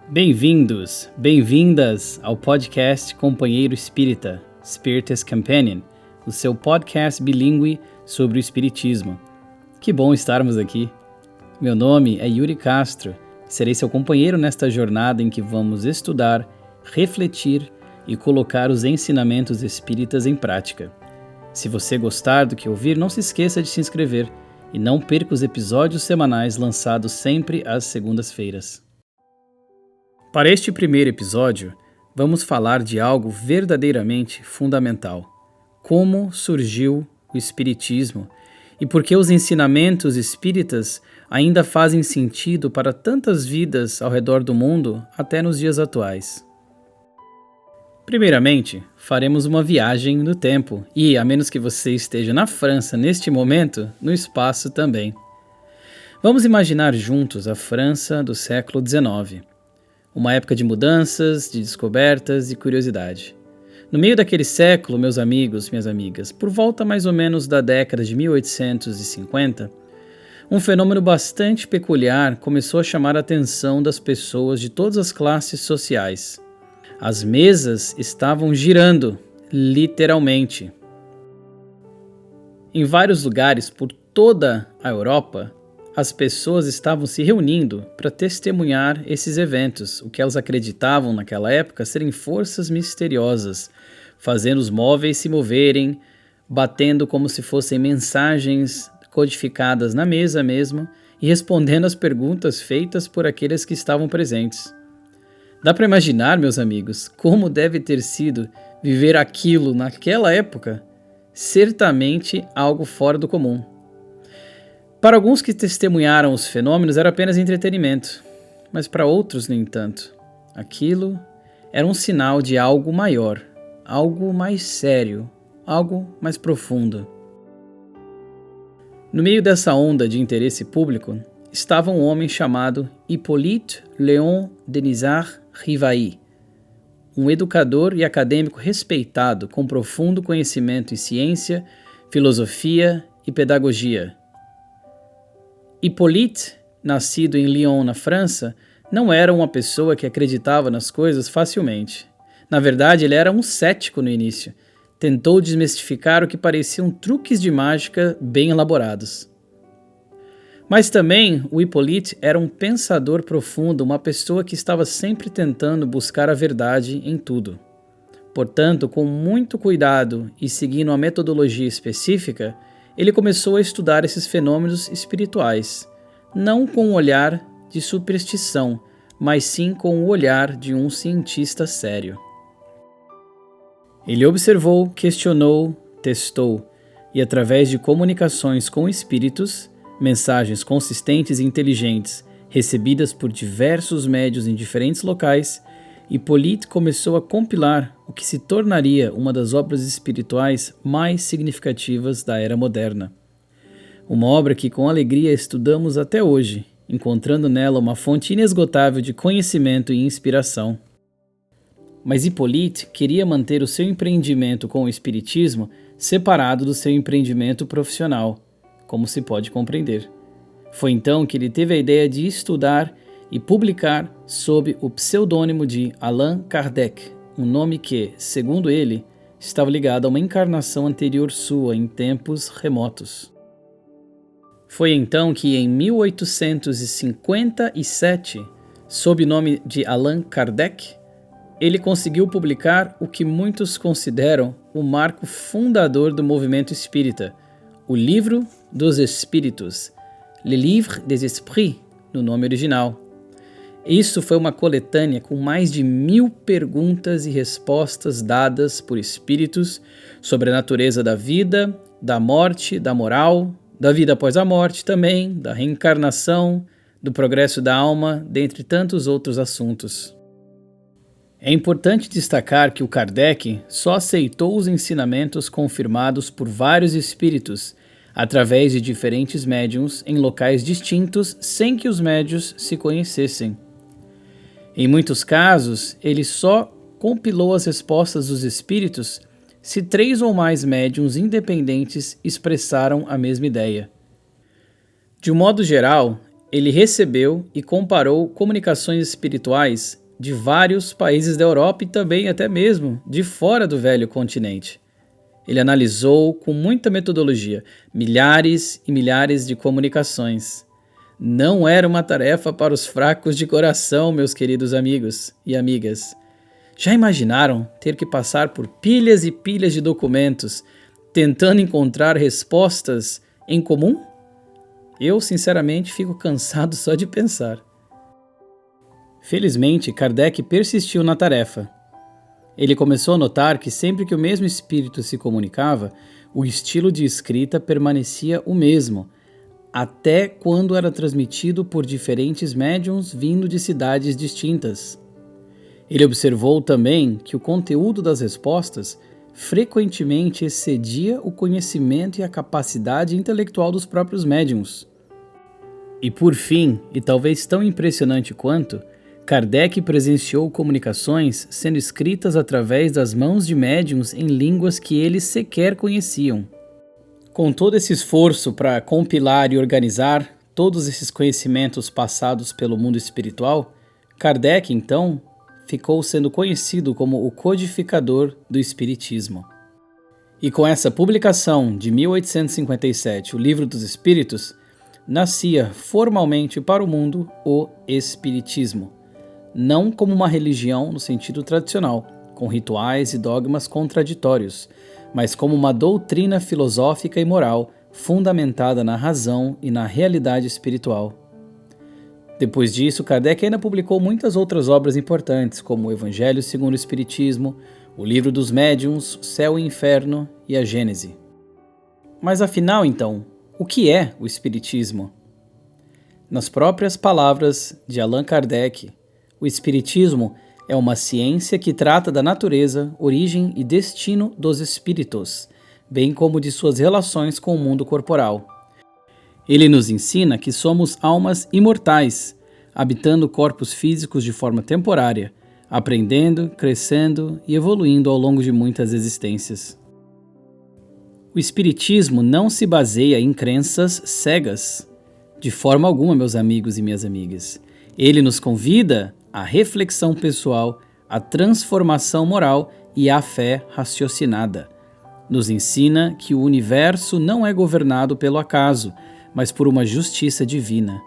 Bem-vindos, bem-vindas ao podcast Companheiro Espírita, Spiritus Companion, o seu podcast bilíngue sobre o Espiritismo. Que bom estarmos aqui. Meu nome é Yuri Castro e serei seu companheiro nesta jornada em que vamos estudar, refletir e colocar os ensinamentos espíritas em prática. Se você gostar do que ouvir, não se esqueça de se inscrever e não perca os episódios semanais lançados sempre às segundas-feiras. Para este primeiro episódio, vamos falar de algo verdadeiramente fundamental: como surgiu o Espiritismo e por que os ensinamentos espíritas ainda fazem sentido para tantas vidas ao redor do mundo até nos dias atuais. Primeiramente, faremos uma viagem no tempo e, a menos que você esteja na França neste momento, no espaço também. Vamos imaginar juntos a França do século XIX. Uma época de mudanças, de descobertas e curiosidade. No meio daquele século, meus amigos, minhas amigas, por volta mais ou menos da década de 1850, um fenômeno bastante peculiar começou a chamar a atenção das pessoas de todas as classes sociais. As mesas estavam girando, literalmente. Em vários lugares por toda a Europa, as pessoas estavam se reunindo para testemunhar esses eventos, o que elas acreditavam naquela época serem forças misteriosas, fazendo os móveis se moverem, batendo como se fossem mensagens codificadas na mesa mesmo e respondendo às perguntas feitas por aqueles que estavam presentes. Dá para imaginar, meus amigos, como deve ter sido viver aquilo naquela época? Certamente algo fora do comum. Para alguns que testemunharam os fenômenos era apenas entretenimento, mas para outros, no entanto, aquilo era um sinal de algo maior, algo mais sério, algo mais profundo. No meio dessa onda de interesse público estava um homem chamado Hippolyte Léon Denisard Rivail, um educador e acadêmico respeitado com profundo conhecimento em ciência, filosofia e pedagogia. Hippolyte, nascido em Lyon, na França, não era uma pessoa que acreditava nas coisas facilmente. Na verdade, ele era um cético no início. Tentou desmistificar o que pareciam truques de mágica bem elaborados. Mas também o Hippolyte era um pensador profundo, uma pessoa que estava sempre tentando buscar a verdade em tudo. Portanto, com muito cuidado e seguindo uma metodologia específica, ele começou a estudar esses fenômenos espirituais, não com um olhar de superstição, mas sim com o olhar de um cientista sério. Ele observou, questionou, testou, e através de comunicações com espíritos, mensagens consistentes e inteligentes, recebidas por diversos médiuns em diferentes locais, Hippolyte começou a compilar o que se tornaria uma das obras espirituais mais significativas da era moderna. Uma obra que com alegria estudamos até hoje, encontrando nela uma fonte inesgotável de conhecimento e inspiração. Mas Hippolyte queria manter o seu empreendimento com o espiritismo separado do seu empreendimento profissional, como se pode compreender. Foi então que ele teve a ideia de estudar e publicar sob o pseudônimo de Allan Kardec, um nome que, segundo ele, estava ligado a uma encarnação anterior sua em tempos remotos. Foi então que, em 1857, sob o nome de Allan Kardec, ele conseguiu publicar o que muitos consideram o marco fundador do movimento espírita, o Livro dos Espíritos, Le Livre des Esprits, no nome original. Isso foi uma coletânea com mais de 1000 perguntas e respostas dadas por espíritos sobre a natureza da vida, da morte, da moral, da vida após a morte também, da reencarnação, do progresso da alma, dentre tantos outros assuntos. É importante destacar que o Kardec só aceitou os ensinamentos confirmados por vários espíritos através de diferentes médiuns em locais distintos sem que os médiuns se conhecessem. Em muitos casos, ele só compilou as respostas dos espíritos se 3 ou mais médiuns independentes expressaram a mesma ideia. De um modo geral, ele recebeu e comparou comunicações espirituais de vários países da Europa e também até mesmo de fora do velho continente. Ele analisou com muita metodologia milhares e milhares de comunicações. Não era uma tarefa para os fracos de coração, meus queridos amigos e amigas. Já imaginaram ter que passar por pilhas e pilhas de documentos tentando encontrar respostas em comum? Eu, sinceramente, fico cansado só de pensar. Felizmente, Kardec persistiu na tarefa. Ele começou a notar que sempre que o mesmo espírito se comunicava, o estilo de escrita permanecia o mesmo, até quando era transmitido por diferentes médiuns vindo de cidades distintas. Ele observou também que o conteúdo das respostas frequentemente excedia o conhecimento e a capacidade intelectual dos próprios médiuns. E por fim, e talvez tão impressionante quanto, Kardec presenciou comunicações sendo escritas através das mãos de médiuns em línguas que eles sequer conheciam. Com todo esse esforço para compilar e organizar todos esses conhecimentos passados pelo mundo espiritual, Kardec, então, ficou sendo conhecido como o codificador do Espiritismo. E com essa publicação de 1857, o Livro dos Espíritos, nascia formalmente para o mundo o Espiritismo, não como uma religião no sentido tradicional, com rituais e dogmas contraditórios, mas como uma doutrina filosófica e moral fundamentada na razão e na realidade espiritual. Depois disso, Kardec ainda publicou muitas outras obras importantes, como o Evangelho segundo o Espiritismo, o Livro dos Médiuns, Céu e Inferno e a Gênese. Mas afinal, então, o que é o Espiritismo? Nas próprias palavras de Allan Kardec, o Espiritismo é uma ciência que trata da natureza, origem e destino dos espíritos, bem como de suas relações com o mundo corporal. Ele nos ensina que somos almas imortais, habitando corpos físicos de forma temporária, aprendendo, crescendo e evoluindo ao longo de muitas existências. O Espiritismo não se baseia em crenças cegas, de forma alguma, meus amigos e minhas amigas. Ele nos convida à reflexão pessoal, à transformação moral e à fé raciocinada. Nos ensina que o universo não é governado pelo acaso, mas por uma justiça divina,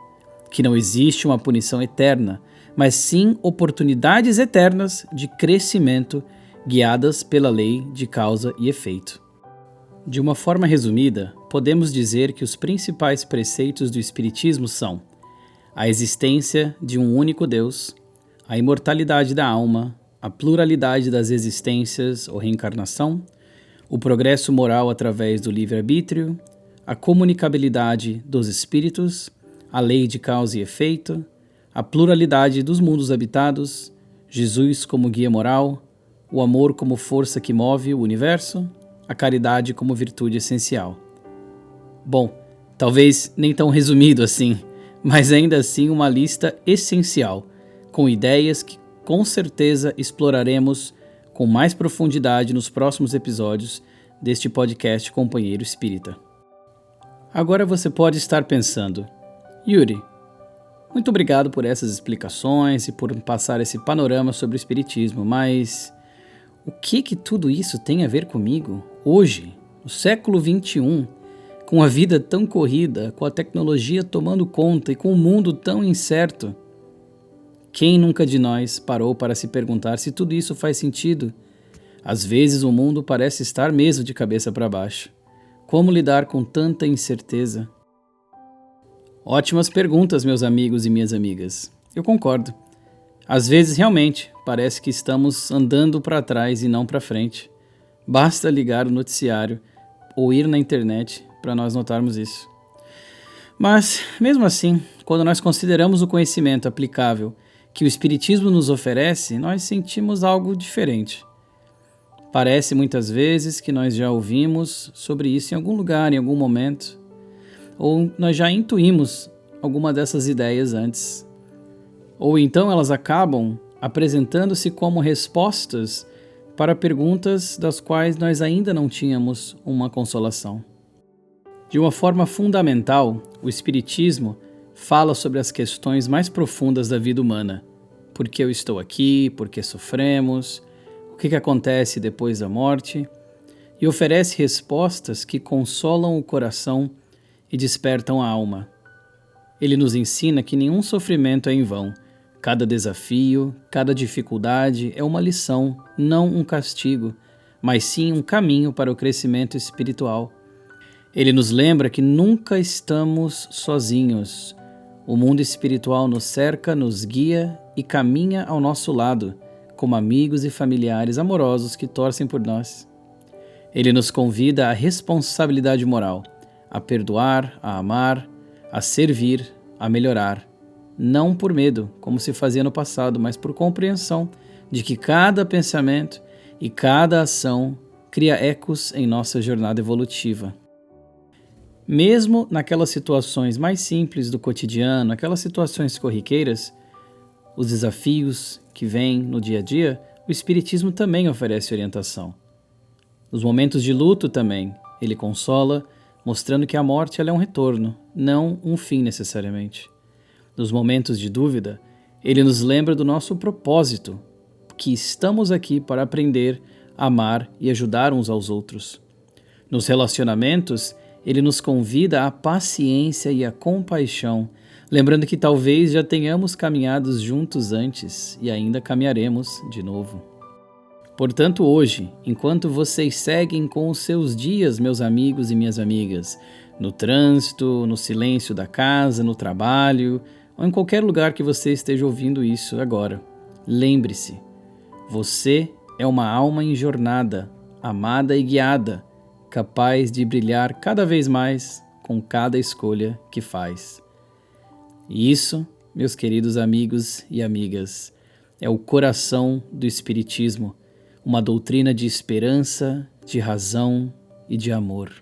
que não existe uma punição eterna, mas sim oportunidades eternas de crescimento guiadas pela lei de causa e efeito. De uma forma resumida, podemos dizer que os principais preceitos do Espiritismo são a existência de um único Deus, a imortalidade da alma, a pluralidade das existências ou reencarnação, o progresso moral através do livre-arbítrio, a comunicabilidade dos espíritos, a lei de causa e efeito, a pluralidade dos mundos habitados, Jesus como guia moral, o amor como força que move o universo, a caridade como virtude essencial. Bom, talvez nem tão resumido assim, mas ainda assim uma lista essencial, com ideias que com certeza exploraremos com mais profundidade nos próximos episódios deste podcast Companheiro Espírita. Agora você pode estar pensando, Yuri, muito obrigado por essas explicações e por passar esse panorama sobre o Espiritismo, mas o que tudo isso tem a ver comigo, hoje, no século XXI, com a vida tão corrida, com a tecnologia tomando conta e com o mundo tão incerto? Quem nunca de nós parou para se perguntar se tudo isso faz sentido? Às vezes o mundo parece estar mesmo de cabeça para baixo. Como lidar com tanta incerteza? Ótimas perguntas, meus amigos e minhas amigas. Eu concordo. Às vezes, realmente, parece que estamos andando para trás e não para frente. Basta ligar o noticiário ou ir na internet para nós notarmos isso. Mas, mesmo assim, quando nós consideramos o conhecimento aplicável que o Espiritismo nos oferece, nós sentimos algo diferente. Parece muitas vezes que nós já ouvimos sobre isso em algum lugar, em algum momento, ou nós já intuímos alguma dessas ideias antes. Ou então elas acabam apresentando-se como respostas para perguntas das quais nós ainda não tínhamos uma consolação. De uma forma fundamental, o Espiritismo fala sobre as questões mais profundas da vida humana. Por que eu estou aqui? Por que sofremos? O que acontece depois da morte? E oferece respostas que consolam o coração e despertam a alma. Ele nos ensina que nenhum sofrimento é em vão. Cada desafio, cada dificuldade é uma lição, não um castigo, mas sim um caminho para o crescimento espiritual. Ele nos lembra que nunca estamos sozinhos. O mundo espiritual nos cerca, nos guia e caminha ao nosso lado, como amigos e familiares amorosos que torcem por nós. Ele nos convida à responsabilidade moral, a perdoar, a amar, a servir, a melhorar. Não por medo, como se fazia no passado, mas por compreensão de que cada pensamento e cada ação cria ecos em nossa jornada evolutiva. Mesmo naquelas situações mais simples do cotidiano, aquelas situações corriqueiras, os desafios que vêm no dia a dia, o Espiritismo também oferece orientação. Nos momentos de luto também, ele consola, mostrando que a morte ela é um retorno, não um fim necessariamente. Nos momentos de dúvida, ele nos lembra do nosso propósito, que estamos aqui para aprender, amar e ajudar uns aos outros. Nos relacionamentos, ele nos convida à paciência e à compaixão, lembrando que talvez já tenhamos caminhado juntos antes e ainda caminharemos de novo. Portanto, hoje, enquanto vocês seguem com os seus dias, meus amigos e minhas amigas, no trânsito, no silêncio da casa, no trabalho, ou em qualquer lugar que você esteja ouvindo isso agora, lembre-se, você é uma alma em jornada, amada e guiada, capaz de brilhar cada vez mais com cada escolha que faz. E isso, meus queridos amigos e amigas, é o coração do Espiritismo, uma doutrina de esperança, de razão e de amor.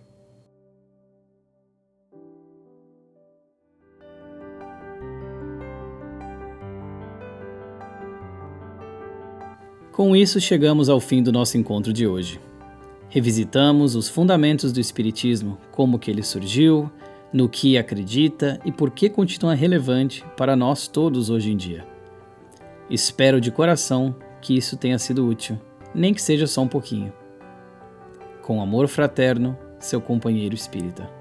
Com isso, chegamos ao fim do nosso encontro de hoje. Revisitamos os fundamentos do Espiritismo, como que ele surgiu, no que acredita e por que continua relevante para nós todos hoje em dia. Espero de coração que isso tenha sido útil, nem que seja só um pouquinho. Com amor fraterno, seu companheiro espírita.